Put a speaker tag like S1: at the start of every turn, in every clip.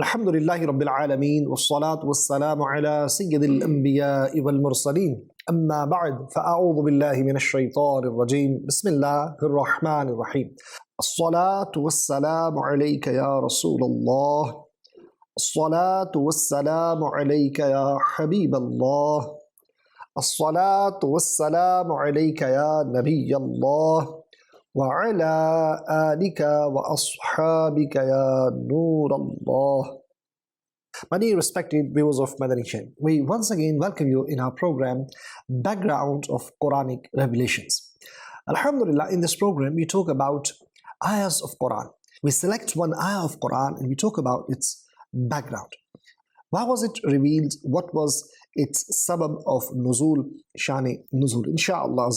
S1: الحمد لله رب العالمين والصلاة والسلام على سيد الأنبياء والمرسلين أما بعد فأعوذ بالله من الشيطان الرجيم بسم الله الرحمن الرحيم الصلاة والسلام عليك يا رسول الله الصلاة والسلام عليك يا حبيب الله الصلاة والسلام عليك يا نبي الله وعلى آلك وأصحابك يا نور Allah. My dear respected viewers of Madani Channel, we once again welcome you in our program Background of Quranic Revelations. Alhamdulillah, in this program we talk about ayahs of Quran. We select one ayah of Quran and we talk about its background. Why was it revealed? What was its sabab of nuzul, shani nuzul, inshallah.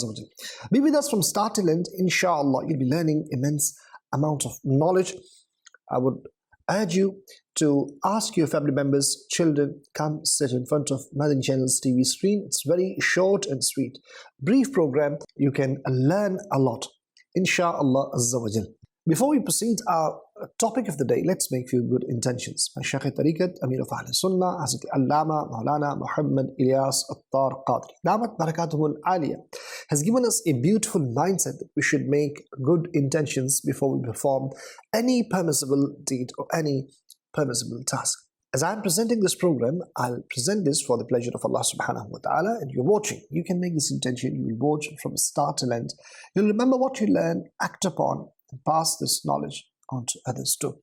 S1: Be with us from start till end, inshallah. You'll be learning immense amount of knowledge. I would urge you to ask your family members, children, come sit in front of Madani Channel's TV screen. It's very short and sweet. Brief program, you can learn a lot, inshallah azza wa jal. Before we proceed, our topic of the day, let's make few good intentions. My Shaykh Tariqat, Amir of Ahl Sunnah, Hazrat Allama, Maulana Muhammad Ilyas Attar Qadri, Damat Barakatuhul Aliyah, has given us a beautiful mindset that we should make good intentions before we perform any permissible deed or any permissible task. As I'm presenting this program, I'll present this for the pleasure of Allah subhanahu wa ta'ala, and you're watching. You can make this intention, you will watch from start to end. You'll remember what you learn, act upon, and pass this knowledge on to others too.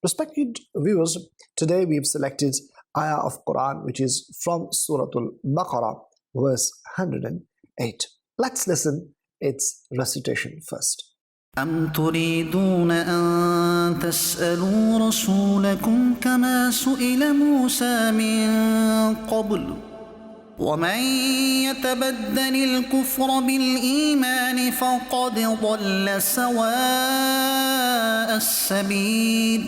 S1: Respected viewers, today we've selected ayah of Quran which is from Surah Al-Baqarah, verse 108. Let's listen its recitation first.
S2: أم تريدون أن تسألوا رسولكم كما سئل موسى من قبل ومن يتبدل الكفر بالإيمان فقد ضل سواء السبيل.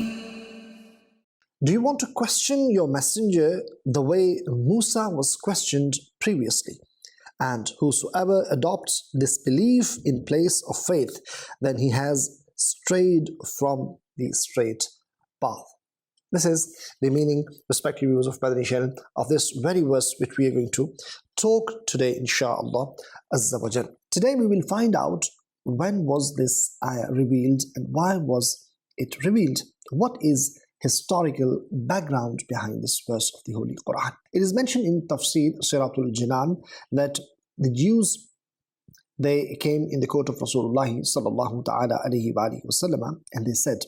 S1: Do you want to question your messenger the way Musa was questioned previously? And whosoever adopts disbelief in place of faith, then he has strayed from the straight path. This is the meaning, respective viewers of Madani Channel, of this very verse which we are going to talk today, inshallah azza wa jal. Today we will find out when was this ayah revealed and why was it revealed. What is historical background behind this verse of the Holy Quran? It is mentioned in Tafsir Siratul Jinan that the Jews, they came in the court of Rasulullah sallallahu ta'ala alayhi wa alihi wasallam, and they said,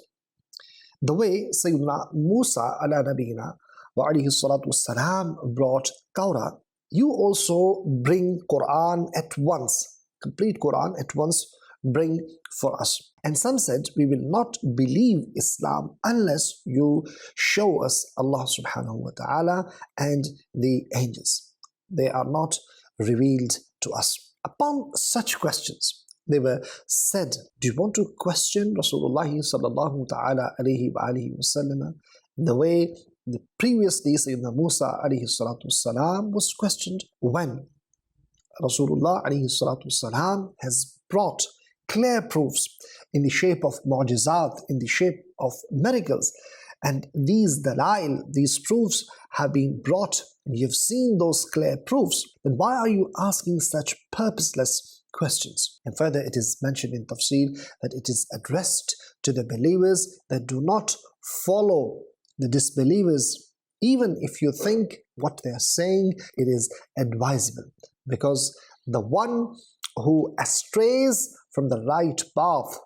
S1: the way Sayyidina Musa ala nabiyina wa alayhi salatu wassalam brought Tawrah, you also bring Quran at once, complete Quran at once bring for us. And some said, we will not believe Islam unless you show us Allah subhanahu wa ta'ala and the angels. They are not revealed to us. Upon such questions, they were said, do you want to question Rasulullah sallallahu ta'ala alayhi wa alihi wa sallam the way the previously Sayyidina Musa alayhi salatu salam was questioned, when Rasulullah alayhi salatu salam has brought clear proofs in the shape of mu'jizat, in the shape of miracles, and these dalail, these proofs have been brought, and you've seen those clear proofs, then why are you asking such purposeless questions? And further, it is mentioned in Tafsir that it is addressed to the believers that do not follow the disbelievers. Even if you think what they are saying, it is advisable, because the one who astrays from the right path,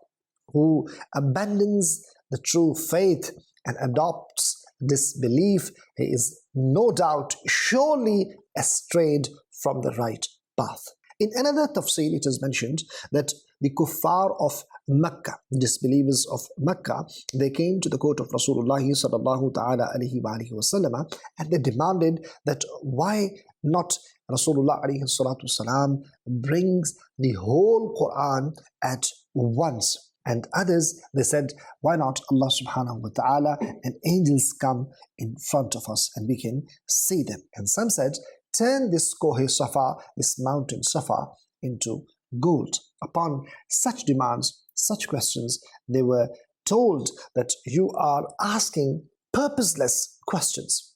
S1: who abandons the true faith and adopts disbelief, he is no doubt surely astrayed from the right path. In another tafsir, it is mentioned that the kuffar of Makkah, disbelievers of Makkah, they came to the court of Rasulullah sallallahu ta'ala alayhi wa alihi wasallam, and they demanded that why not Rasulullah alayhi salatu salam brings the whole Quran at once. And others, they said, why not Allah subhanahu wa ta'ala and angels come in front of us and we can see them. And some said, turn this Kohe Safa, this mountain Safa, into gold. Upon such demands, such questions, they were told that you are asking purposeless questions,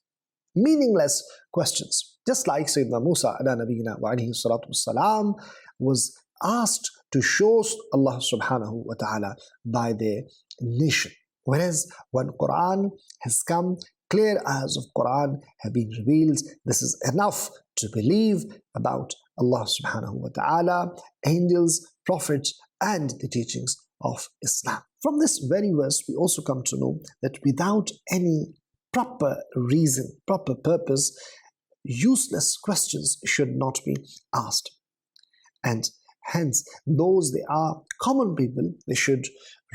S1: meaningless questions. Just like Sayyidina Musa ala nabiyina wa alayhi salatu wassalam was asked to show Allah subhanahu wa ta'ala by their nation. Whereas when Quran has come, clear ayahs of Quran have been revealed, this is enough to believe about Allah subhanahu wa ta'ala, angels, prophets, and the teachings of Islam. From this very verse, we also come to know that without any proper reason, proper purpose, useless questions should not be asked. And hence, those they are common people, they should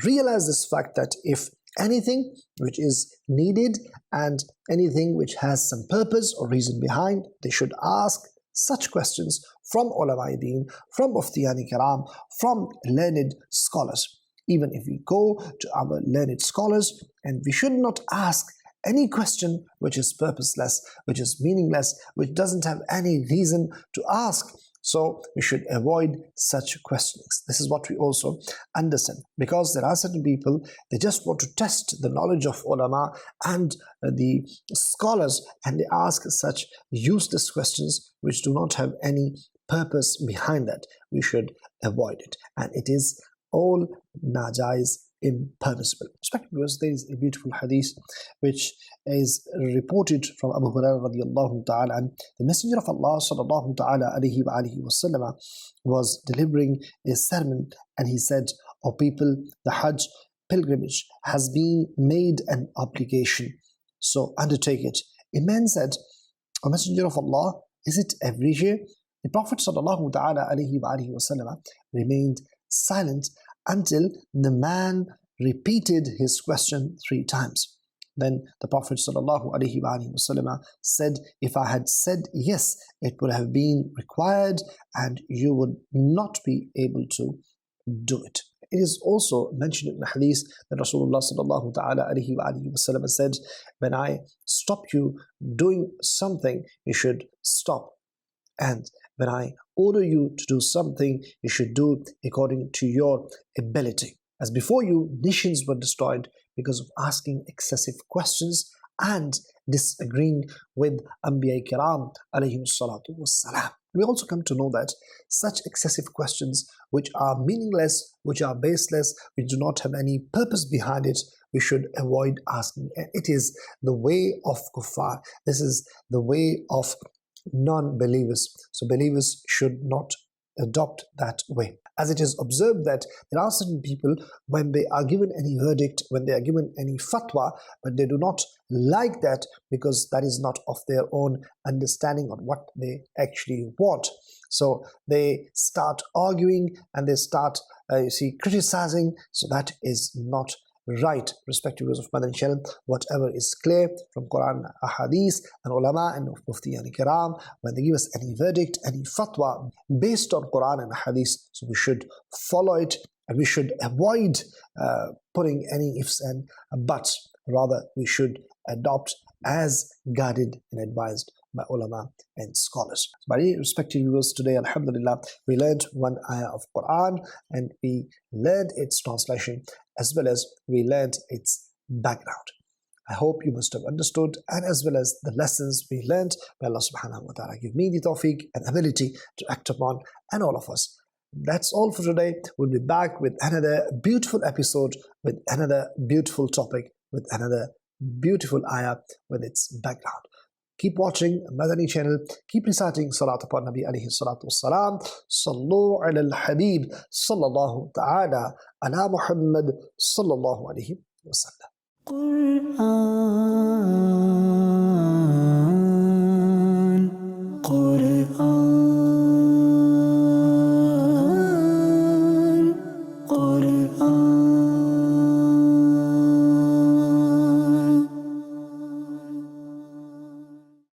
S1: realize this fact that if anything which is needed and anything which has some purpose or reason behind, they should ask such questions from ulama deen, from muftiyani kiram, from learned scholars. Even if we go to our learned scholars, and we should not ask any question which is purposeless, which is meaningless, which doesn't have any reason to ask. So we should avoid such questionings. This is what we also understand, because there are certain people, they just want to test the knowledge of ulama and the scholars, and they ask such useless questions which do not have any purpose behind that. We should avoid it, and it is all najais, impermissible. Respected viewers, there is a beautiful hadith which is reported from Abu Hurairah radiallahu ta'ala, and the Messenger of Allah sallallahu ta'ala alayhi wa alihi wasallam was delivering a sermon, and he said, "O people, the Hajj pilgrimage has been made an obligation, so undertake it." A man said, "O Messenger of Allah, is it every year?" The Prophet sallallahu ta'ala alayhi wa alihi wasallam remained silent until the man repeated his question 3 times. Then the Prophet ﷺ said, "If I had said yes, it would have been required and you would not be able to do it." It is also mentioned in the hadith that Rasulullah ﷺ said, "When I stop you doing something, you should stop. And when I order you to do something, you should do it according to your ability." As before you, nations were destroyed because of asking excessive questions and disagreeing with Anbiya Kiram alayhim salatu wassalam. We also come to know that such excessive questions which are meaningless, which are baseless, which do not have any purpose behind it, we should avoid asking. It is the way of kuffar. This is the way of non-believers. So believers should not adopt that way. As it is observed that there are certain people, when they are given any verdict, when they are given any fatwa, but they do not like that because that is not of their own understanding of what they actually want. So they start arguing and they start criticizing. So that is not right. Respective viewers of Madani Channel, whatever is clear from Quran, Ahadith, and ulama and muftiyani kiram, when they give us any verdict, any fatwa based on Quran and Hadith, so we should follow it, and we should avoid putting any ifs and buts. Rather, we should adopt as guided and advised by ulama and scholars. My respected viewers, today, alhamdulillah, we learned one ayah of Quran, and we learned its translation as well as we learned its background. I hope you must have understood, and as well as the lessons we learned. May Allah subhanahu wa ta'ala give me the tawfiq and ability to act upon, and all of us. That's all for today. We'll be back with another beautiful episode, with another beautiful topic, with another beautiful ayah with its background. Keep watching Madani Channel. Keep reciting Salat upon Nabi alayhi salatu wassalam. Sallu ala al-Habib sallallahu ta'ala ala Muhammad sallallahu alayhi wasallam.
S2: Quran